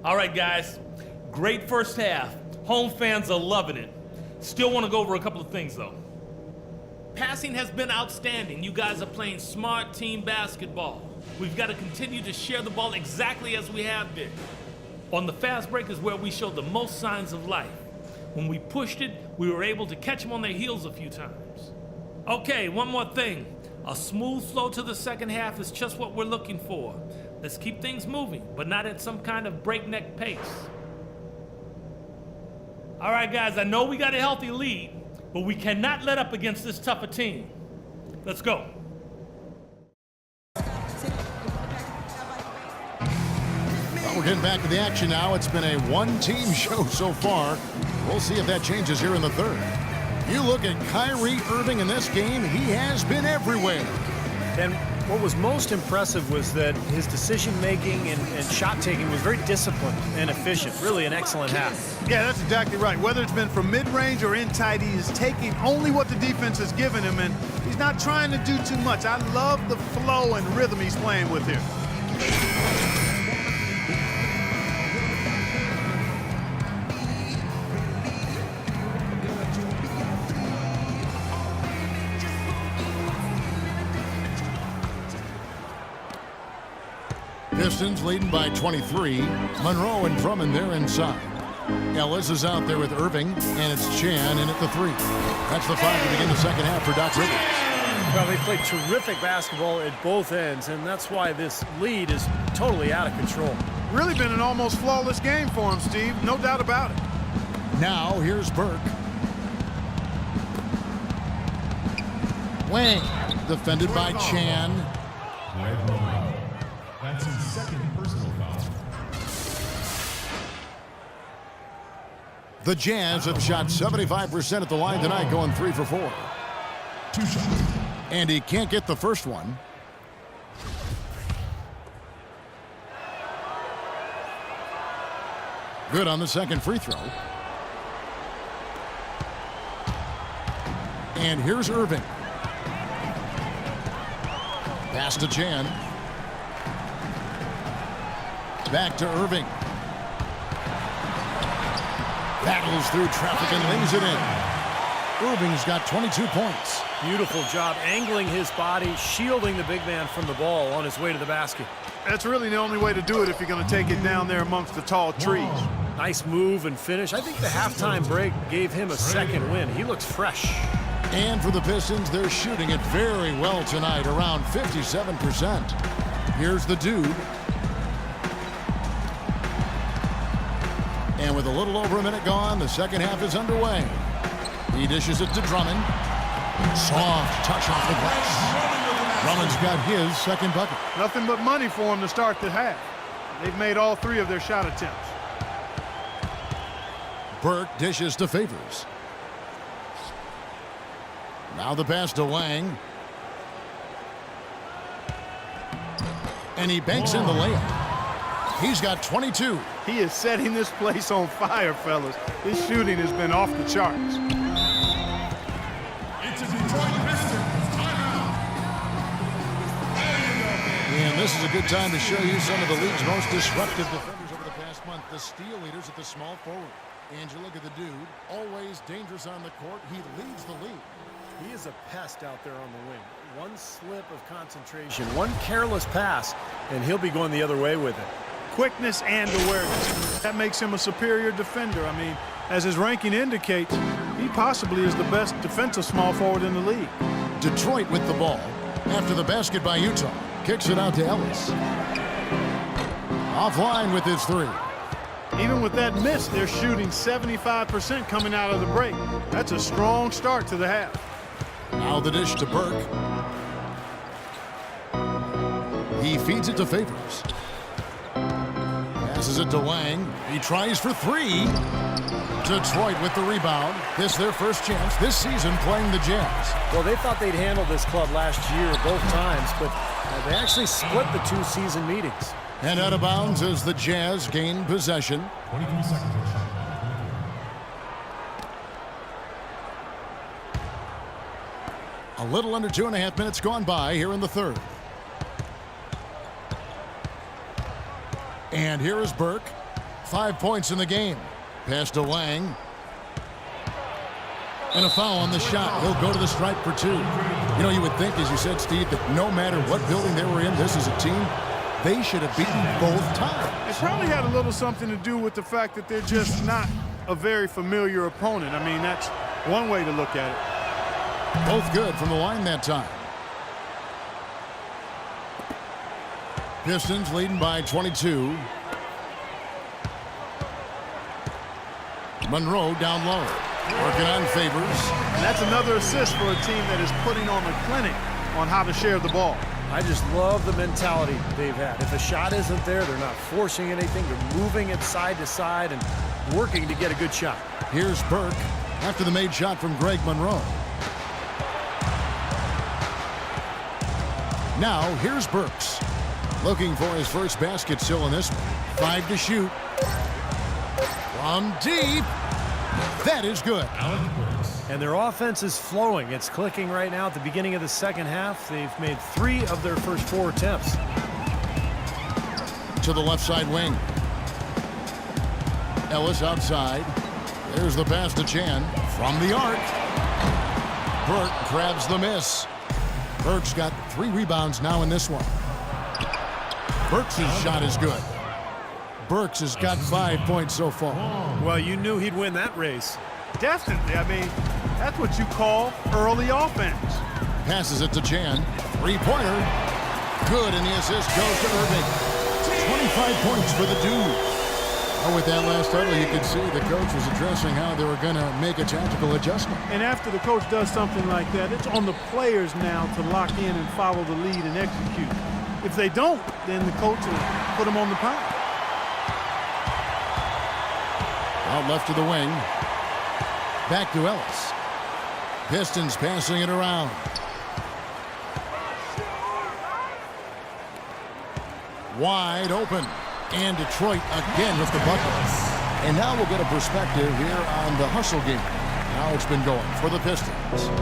All right, guys. Great first half. Home fans are loving it. Still want to go over a couple of things, though. Passing has been outstanding. You guys are playing smart team basketball. We've got to continue to share the ball exactly as we have been. On the fast break is where we showed the most signs of life. When we pushed it, we were able to catch them on their heels a few times. Okay, one more thing. A smooth flow to the second half is just what we're looking for. Let's keep things moving, but not at some kind of breakneck pace. All right, guys, I know we got a healthy lead, but we cannot let up against this tougher team. Let's go. Well, we're getting back to the action now. It's been a one-team show so far. We'll see if that changes here in the third. You look at Kyrie Irving in this game, he has been everywhere. And what was most impressive was that his decision-making and shot-taking was very disciplined and efficient. Really an excellent half. Yeah, that's exactly right. Whether it's been from mid-range or in tight, he is taking only what the defense has given him, and he's not trying to do too much. I love the flow and rhythm he's playing with here. Pistons leading by 23. Monroe and Drummond there inside. Ellis is out there with Irving, and it's Chan in at the 3. That's the 5 to begin the second half for Doc Rivers. Well, they played terrific basketball at both ends, and that's why this lead is totally out of control. Really been an almost flawless game for him, Steve. No doubt about it. Now here's Burke. Wang defended by Chan. That's his second personal foul. The Jazz have shot 75% at the line tonight, going 3 for 4. 2 shots. And he can't get the first one. Good on the second free throw. And here's Irving. Pass to Chan. Back to Irving. Battles through traffic and lays it in. Irving's got 22 points. Beautiful job angling his body, shielding the big man from the ball on his way to the basket. That's really the only way to do it if you're going to take it down there amongst the tall trees. Nice move and finish. I think the halftime break gave him a second win. He looks fresh. And for the Pistons, they're shooting it very well tonight, around 57%. Here's the dude. And with a little over a minute gone, the second half is underway. He dishes it to Drummond. Soft touch off the glass. Drummond's got his second bucket. Nothing but money for him to start the half. They've made all 3 of their shot attempts. Burke dishes to Favors. Now the pass to Wang. And he banks in the layup. He's got 22. He is setting this place on fire, fellas. His shooting has been off the charts. It's a Detroit Pistons timeout. And this is a good time to show you some of the league's most disruptive defenders over the past month. The steal leaders at the small forward. And you look at the dude, always dangerous on the court. He leads the league. He is a pest out there on the wing. One slip of concentration, one careless pass, and he'll be going the other way with it. Quickness and awareness. That makes him a superior defender. I mean, as his ranking indicates, he possibly is the best defensive small forward in the league. Detroit with the ball. After the basket by Utah. Kicks it out to Ellis. Offline with his 3. Even with that miss, they're shooting 75% coming out of the break. That's a strong start to the half. Now the dish to Burke. He feeds it to Favors. Passes it to Wang. He tries for 3. Detroit with the rebound. This their first chance this season playing the Jazz. Well, they thought they'd handle this club last year both times, but they actually split the 2 season meetings. And out of bounds as the Jazz gain possession. 23 seconds on shot. A little under 2.5 minutes gone by here in the third. And here is Burke. 5 points in the game. Pass to Lang. And a foul on the shot. He'll go to the stripe for 2. You know, you would think, as you said, Steve, that no matter what building they were in, this is a team, they should have beaten both times. It probably had a little something to do with the fact that they're just not a very familiar opponent. I mean, that's one way to look at it. Both good from the line that time. Pistons leading by 22. Monroe down low. Working on Favors. And that's another assist for a team that is putting on a clinic on how to share the ball. I just love the mentality they've had. If a shot isn't there, they're not forcing anything. They're moving it side to side and working to get a good shot. Here's Burke after the made shot from Greg Monroe. Now here's Burks. Looking for his first basket still in this one. 5 to shoot. From deep. That is good. Alec Burks. And their offense is flowing. It's clicking right now at the beginning of the second half. They've made 3 of their first 4 attempts. To the left side wing. Ellis outside. There's the pass to Chan. From the arc. Burke grabs the miss. Burke's got 3 rebounds now in this one. Burks' shot is good. Burks has got 5 points so far. Well, you knew he'd win that race. Definitely. I mean, that's what you call early offense. Passes it to Chan. 3-pointer. Good, and the assist goes to Irving. 25 points for the dude. Oh, with that last huddle, you could see the coach was addressing how they were going to make a tactical adjustment. And after the coach does something like that, it's on the players now to lock in and follow the lead and execute. If they don't, then the coach will put them on the pound. Out left to the wing. Back to Ellis. Pistons passing it around. Wide open. And Detroit again with the bucket. And now we'll get a perspective here on the hustle game. How it's been going for the Pistons.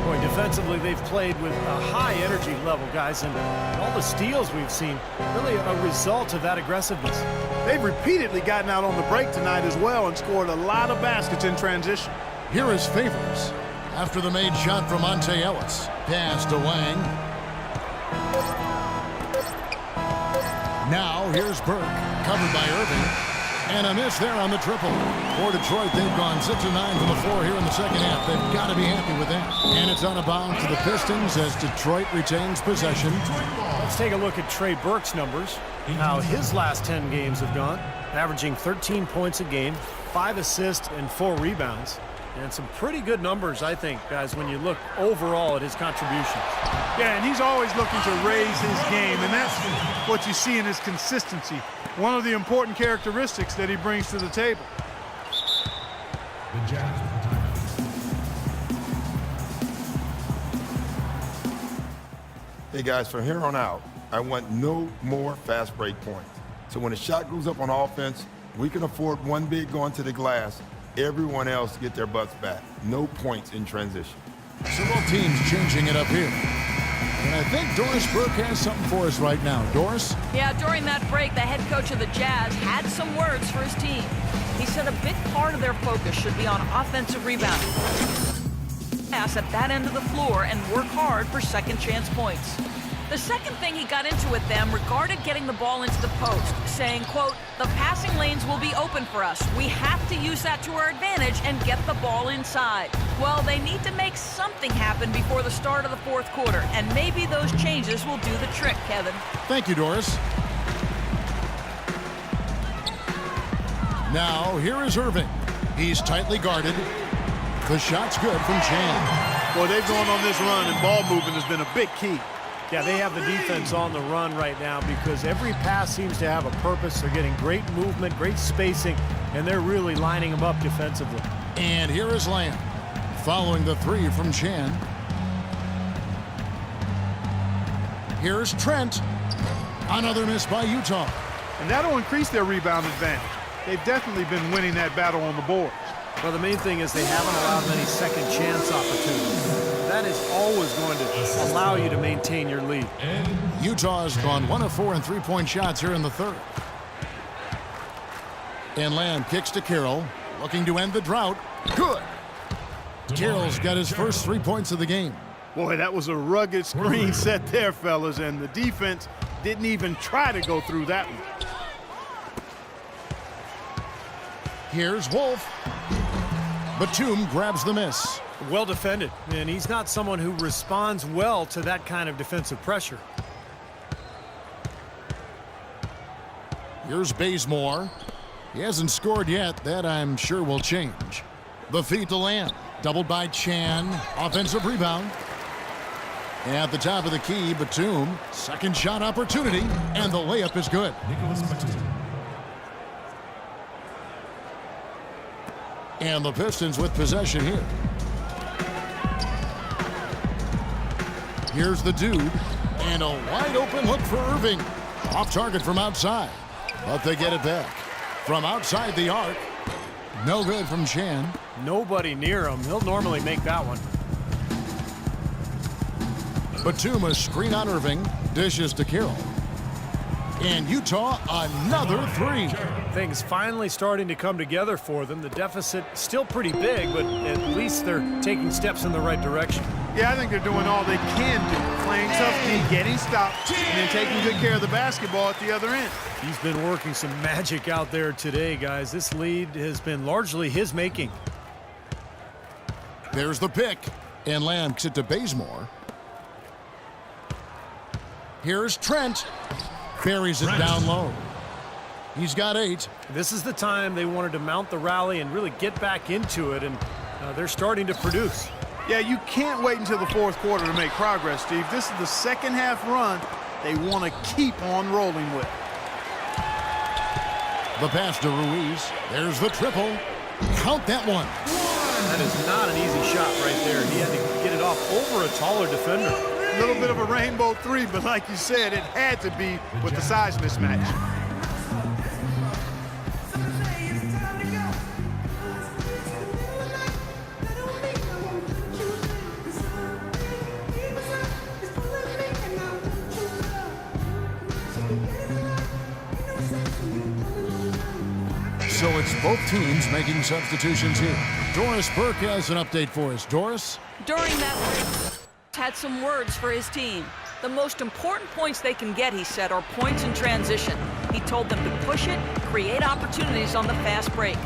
Boy, defensively, they've played with a high energy level, guys, and all the steals we've seen, really a result of that aggressiveness. They've repeatedly gotten out on the break tonight as well and scored a lot of baskets in transition. Here is Favors after the made shot from Monte Ellis. Pass to Lang. Now here's Burke, covered by Irving. And a miss there on the triple. For Detroit, they've gone 6 of 9 from the floor here in the second half. They've got to be happy with that. And it's out of bounds to the Pistons as Detroit retains possession. Let's take a look at Trey Burke's numbers, how his last 10 games have gone, averaging 13 points a game, 5 assists, and 4 rebounds. And some pretty good numbers, I think, guys, when you look overall at his contributions. Yeah, and he's always looking to raise his game, and that's what you see in his consistency. One of the important characteristics that he brings to the table. The Jazz with the timeout. Hey guys, from here on out, I want no more fast break points. So when a shot goes up on offense, we can afford one big going to the glass, everyone else get their butts back. No points in transition. So both teams changing it up here. And I think Doris Burke has something for us right now. Doris? Yeah, during that break, the head coach of the Jazz had some words for his team. He said a big part of their focus should be on offensive rebounding. Pass at that end of the floor and work hard for second chance points. The second thing he got into with them regarded getting the ball into the post, saying, quote, "The passing lanes will be open for us. We have to use that to our advantage and get the ball inside." Well, they need to make something happen before the start of the fourth quarter, and maybe those changes will do the trick, Kevin. Thank you, Doris. Now, here is Irving. He's tightly guarded. The shot's good from Chan. Boy, they've gone on this run, and ball movement has been a big key. Yeah, they have the defense on the run right now because every pass seems to have a purpose. They're getting great movement, great spacing, and they're really lining them up defensively. And here is Lamb, following the 3 from Chan. Here's Trent. Another miss by Utah. And that'll increase their rebound advantage. They've definitely been winning that battle on the boards. Well, the main thing is they haven't allowed many second chance opportunities. That is always going to allow you to maintain your lead. Utah has gone 1 of 4 in 3-point shots here in the third. And Lamb kicks to Carroll, looking to end the drought. Good. Carroll's got his first 3 points of the game. Boy, that was a rugged screen set there, fellas, and the defense didn't even try to go through that one. Here's Wolf. Batum grabs the miss. Well defended, and he's not someone who responds well to that kind of defensive pressure. Here's Bazemore. He hasn't scored yet. That, I'm sure, will change. The feed to Lamb. Doubled by Chan. Offensive rebound. At the top of the key, Batum. Second shot opportunity, and the layup is good. Nicholas Batum. And the Pistons with possession here. Here's the dude. And a wide open look for Irving. Off target from outside. But they get it back. From outside the arc. No good from Chan. Nobody near him. He'll normally make that one. Batum, a screen on Irving. Dishes to Carroll. And Utah, another three. Things finally starting to come together for them. The deficit still pretty big, but at least they're taking steps in the right direction. Yeah, I think they're doing all they can do. Playing tough D, getting stopped, and then taking good care of the basketball at the other end. He's been working some magic out there today, guys. This lead has been largely his making. There's the pick. And Lamb kicks it to Bazemore. Here's Trent. Buries it down low. He's got 8. This is the time they wanted to mount the rally and really get back into it, and they're starting to produce. Yeah, you can't wait until the fourth quarter to make progress, Steve. This is the second half run they want to keep on rolling with. The pass to Ruiz. There's the triple. Count that one. That is not an easy shot right there. He had to get it off over a taller defender. A little bit of a rainbow three, but like you said, it had to be with the size mismatch. So it's both teams making substitutions here. Doris Burke has an update for us. Doris? During that break, had some words for his team. The most important points they can get, he said, are points in transition. He told them to push it, create opportunities on the fast break.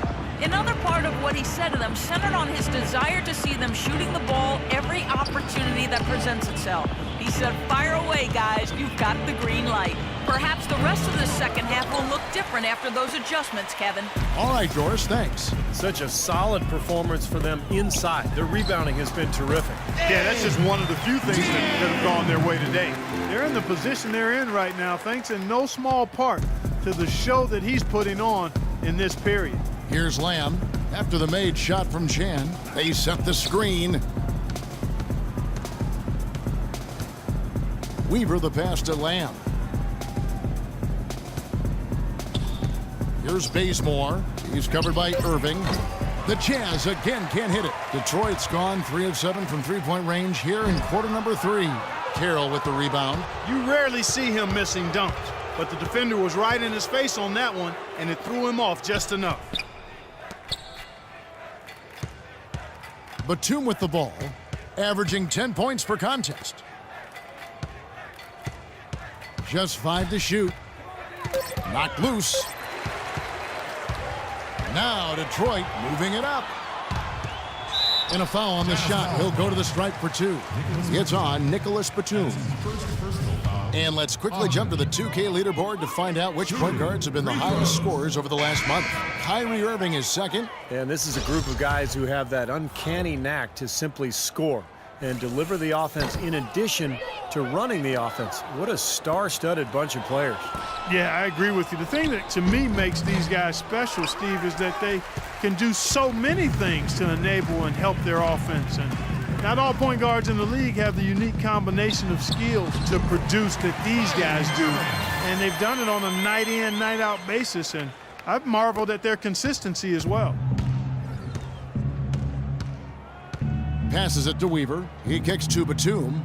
Another part of what he said to them centered on his desire to see them shooting the ball every opportunity that presents itself. He said, fire away, guys. You've got the green light. Perhaps the rest of the second half will look different after those adjustments, Kevin. All right, Doris, thanks. Such a solid performance for them inside. Their rebounding has been terrific. Yeah, that's just one of the few things that have gone their way today. They're in the position they're in right now, thanks in no small part to the show that he's putting on in this period. Here's Lamb. After the made shot from Chan, they set the screen. Weaver the pass to Lamb. Here's Bazemore. He's covered by Irving. The Jazz again can't hit it. Detroit's gone 3 of 7 from three-point range here in quarter number 3. Carroll with the rebound. You rarely see him missing dunks, but the defender was right in his face on that one, and it threw him off just enough. Batum with the ball, averaging 10 points per contest. Just 5 to shoot. Knocked loose. Now Detroit moving it up. And a foul on the shot. He'll go to the stripe for 2. It's on Nicholas Batum. And let's quickly jump to the 2K leaderboard to find out which point guards have been the highest scorers over the last month. Kyrie Irving is second. And this is a group of guys who have that uncanny knack to simply score and deliver the offense in addition to running the offense. What a star-studded bunch of players. Yeah, I agree with you. The thing that, to me, makes these guys special, Steve, is that they can do so many things to enable and help their offense. And not all point guards in the league have the unique combination of skills to produce that these guys do. And they've done it on a night-in, night-out basis, and I've marveled at their consistency as well. Passes it to Weaver. He kicks to Batum.